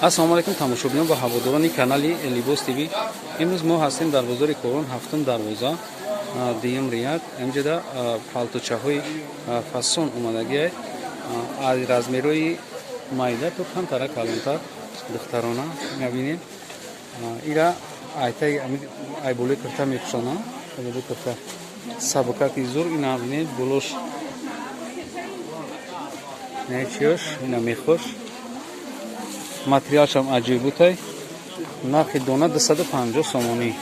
Ассалому алайкум тамошобинон ва ҳаводорони канали Libos TV. Имрӯз мо ҳастем дар бозори Корон, ҳафтум дарвоза, дуюм рияд. Инҷода палточаҳои фасон омадагиаст. Аз размерои майда то камтара калонтар духтарона мебинед. Ира айтаи айболе кирта мепӯшона. Айболе кирта сабукаки зур ина бинед болош нечиёш ина мехош. Материалшам аҷиб бутай. Нархи дона 250 сомонӣ.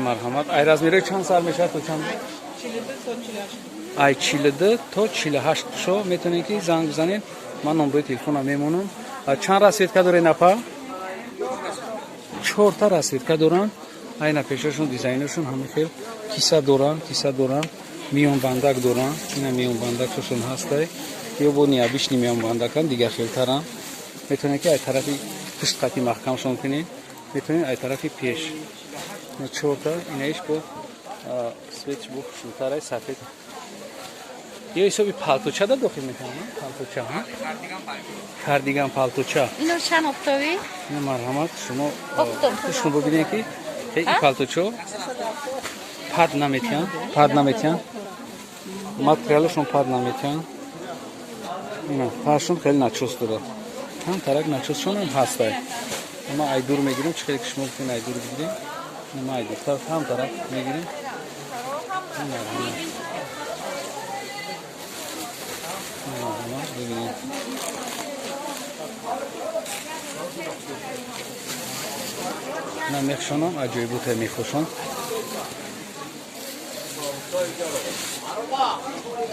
Марҳамат. Ай размери чанд сар мешавад то чанд? 42 то 48 шо метавонед ки занг бизанед. Ман номерои телефонам мемонам. Чанд расветка доред напа? 4 та расветка доранд. Айна пешашон дизайнашон ҳама хел киса доранд. Миёнбандак доранд. Ина миёнбандакшон ҳастай. ё бо необычни миёнбандакан дига хелтаранд. метавонед ки ай тарафи пушт қати маҳкамшон кунед. метавонед ай тарафи пеш. Чорта инаиш бо свеч бо шултарай сафед. ё ҳисоби палточа да дохил мекунам. Палточа ҳа? Кардиган палточа. Ино чанд октови? Ина марҳамат шумо шумо бибинед ки ин палточа пад наметиҳанд. Материалашон пад наметиҳанд. ина фаршон хеле начос дорад. Ҳам тарак начосшон ҳам ҳастай. Ама ай дур мегирем, чӣ хеле ки шумо гуфтед ай дур бигирем. Ама ай дур ҳам тарак мегирем. бибинед. ина мехшонам аҷоибутай мехушон.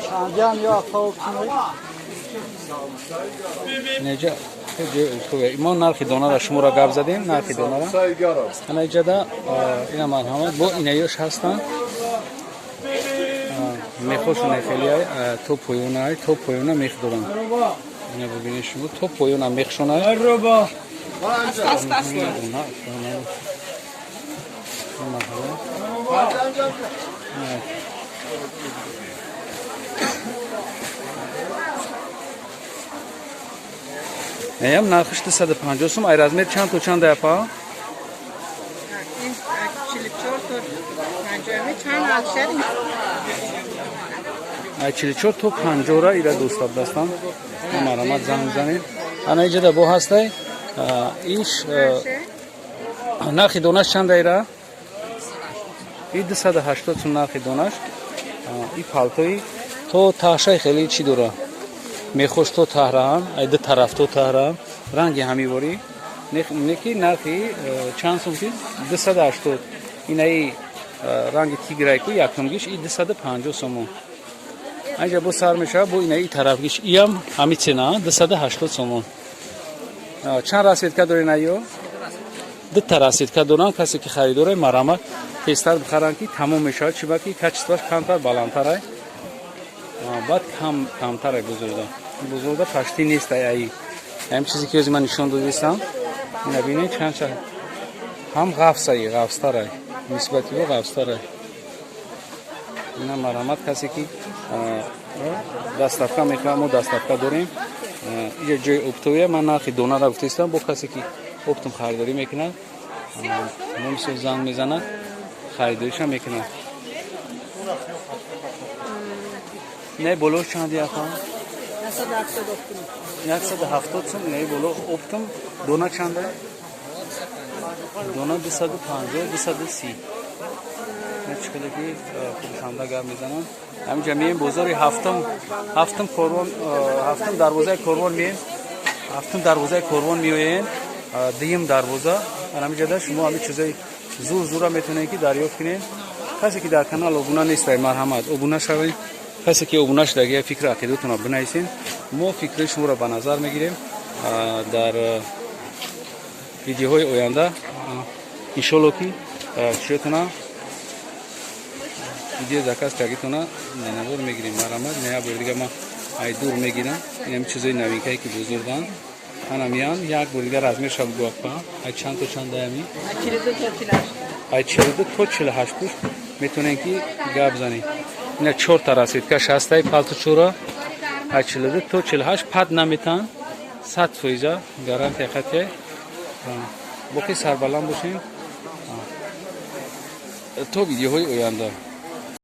Чандям ё автобус неҷа мо нархи донара шуморо гап задем. Нархи донара ана иҷада ина марҳамат бо инаёш ҳастанд. мехошоне хеле то поёна мех доранд. ина бибинед шумо то поёна мехшонад. Аям нархиш 250 сом. Ай размер чанд то чанд апа? 44 то 50 чанд алшад. Ай 44 то 50 ра ира достаб дастам. Марҳамат занг занед. Ана иҷада бо ҳастай. Иш нархи донаш чанд ира? И 280 сом нархи донаш. И палтои то таҳшай хеле чӣ дора? мехош то таҳраам, ай ду тараф то таҳраам. Ранги ҳамивори. Неки нархи чанд сом ки 280. Инаи ранги тиграй ку якумгиш и 250 сомон. Айҷа бо сар мешавад бо инаи тарафгиш. Иам ҳами цена 280 сомон. Чанд расветка доред айё? ду та расветка доранд. касе ки харидоре марҳамат тезтар бихаранд ки тамом мешавад. чиба ки качестваш камтар баландтарай. баъд камтарай бузурда пашти нест. ҳам чизе ки ӯзи ман нишон додистам. ина бинед чанча ҳам ғафстарай нисбати бо ғафстарай. ина марҳамат касе ки дастафка мехоҳад мо дастафка дорем. ия ҷои оптовия ман нархи донара гуфтаистам. бо касе ки оптум харидорӣ мекунад мо мисол занг мезанад харидоришам мекунад. не болош чанди афа? 170 сом. не боло оптум дона чанда? дона 250 230. не чиқадар ки худшанда гап мезананд. ҳаминҷа меем бозори ҳафтум дарвозаи корвон меем. ҳафтум дарвозаи корвон меояем. дуюм дарвоза. ҳаминҷада шумо ҳамин чизаи зура метавонед ки дарёфт кунед. касе ки дар канал обуна нестай марҳамат обуна шавед. касе ки обуна шудаги фикри ақидатонро бинависед. мо фикри шуморо ба назар мегирем. дар видеоҳои оянда иншоалло ки чиётона видео заказ кардитона набор мегирем. марҳамат нея бор дига ман ай дур мегирам. инам чизои новинкае ки бузурганд. ана миян як бор дига размершам гуапа. ай чанд то чанд ами? ай 42 то 48 пуш метавонем ки гап занем. ина 4 та расветка шастай палточора. ай 42 то 48 пад наметан. 100% гарантия хатя با که سربلند باشین تا ویدیوهای آینده